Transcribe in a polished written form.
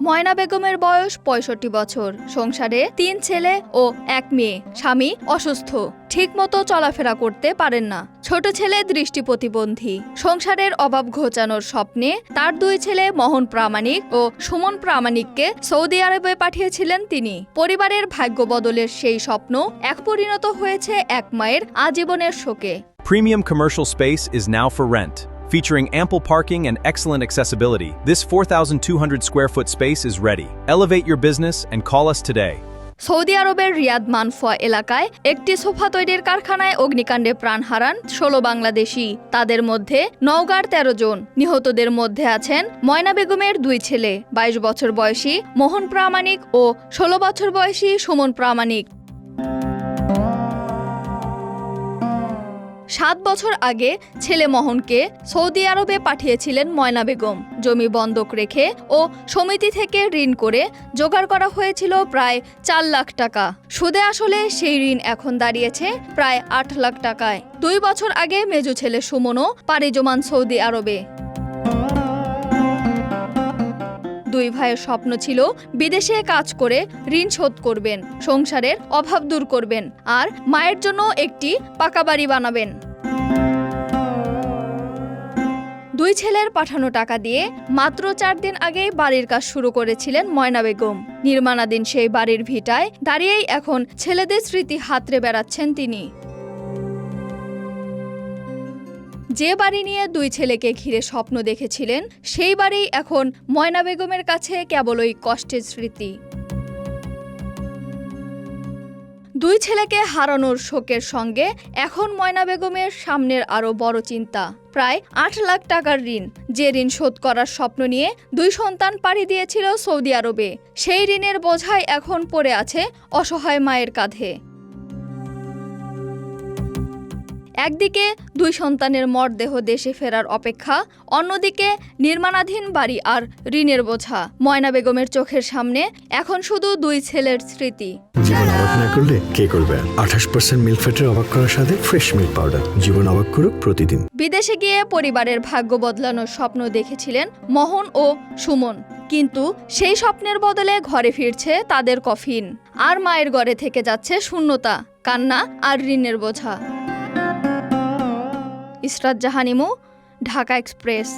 ময়না বেগমের বয়স ৬৫ বছর। সংসারে ৩ ছেলে ও ১ মেয়ে। স্বামী অসুস্থ, ঠিকমতো চলাফেরা করতে পারেন না। ছোট ছেলে দৃষ্টি প্রতিবন্ধী। সংসারের অভাব ঘোচানোর স্বপ্নে তার 2 ছেলে মোহন প্রামাণিক ও সুমন প্রামাণিককে সৌদি আরবে পাঠিয়েছিলেন তিনি। পরিবারের ভাগ্য বদলের সেই স্বপ্ন এক পরিণত হয়েছে এক মায়ের আজীবনের শোকে। Premium commercial space is now for rent. Featuring ample parking and excellent accessibility, this 4,200 square foot space is ready. Elevate your business and call us today. Saudi আরবের রিয়াদ মানফা এলাকায় একটি সোফা তৈরির কারখানায় অগ্নিকাণ্ডে প্রাণ হারান 16 বাংলাদেশি। তাদের মধ্যে নওগাঁর 13 জন। নিহতদের মধ্যে আছেন ময়না বেগমের 2 ছেলে, 22 বছর বয়সী মোহন প্রামাণিক ও 16 বছর বয়সী সুমন প্রামাণিক। 7 বছর আগে ছেলে মোহনকে সৌদি আরবে পাঠিয়েছিলেন ময়না বেগম। জমি বন্ধক রেখে ও সমিতি থেকে ঋণ করে জোগাড় করা হয়েছিল প্রায় 4 লাখ টাকা। সুদে আসলে সেই ঋণ এখন দাঁড়িয়েছে প্রায় 8 লাখ টাকায়। 2 বছর আগে মেজো ছেলে সুমনও পাড়ি জমান সৌদি আরবে। 2 ভাইয়ের স্বপ্ন ছিল বিদেশে কাজ করে ঋণ শোধ করবেন, সংসারের অভাব দূর করবেন আর মায়ের জন্য একটি পাকা বাড়ি বানাবেন। 2 ছেলের পাঠানো টাকা দিয়ে মাত্র 4 দিন আগে বাড়ির কাজ শুরু করেছিলেন ময়না বেগম। নির্মাণাধীন সেই বাড়ির ভিটায় দাঁড়িয়েই এখন ছেলেদের স্মৃতি হাতড়ে বেড়াচ্ছেন তিনি। যে বাড়ি নিয়ে 2 ছেলেকে ঘিরে স্বপ্ন দেখেছিলেন, সেই বাড়ি এখন ময়না বেগমের কাছে কেবলই কষ্টের স্মৃতি। 2 ছেলেকে হারানোর শোকের সঙ্গে এখন ময়না বেগমের সামনের আরও বড় চিন্তা, প্রায় 8 লাখ টাকার ঋণ। যে ঋণ শোধ করার স্বপ্ন নিয়ে 2 সন্তান পাড়ি দিয়েছিল সৌদি আরবে, সেই ঋণের বোঝাই এখন পড়ে আছে অসহায় মায়ের কাঁধে। একদিকে 2 সন্তানের মরদেহ দেশে ফেরার অপেক্ষা, অন্যদিকে নির্মাণাধীন বাড়ি আর ঋণের বোঝা। ময়না বেগমের চোখের সামনে এখন শুধু 2 ছেলের স্মৃতি। জীবন অবাক না করলে কে করবে? 28% মিল্ক ফ্যাটের অবাক করার সাথে ফ্রেশ মিল্ক পাউডার। জীবন অবাক করুক প্রতিদিন। বিদেশে গিয়ে পরিবারের ভাগ্য বদলানোর স্বপ্ন দেখেছিলেন মোহন ও সুমন, কিন্তু সেই স্বপ্নের বদলে ঘরে ফিরছে তাদের কফিন। আর মায়ের ঘরে থেকে যাচ্ছে শূন্যতা, কান্না আর ঋণের বোঝা। ইসরাত জাহান ইমু, ঢাকা এক্সপ্রেস।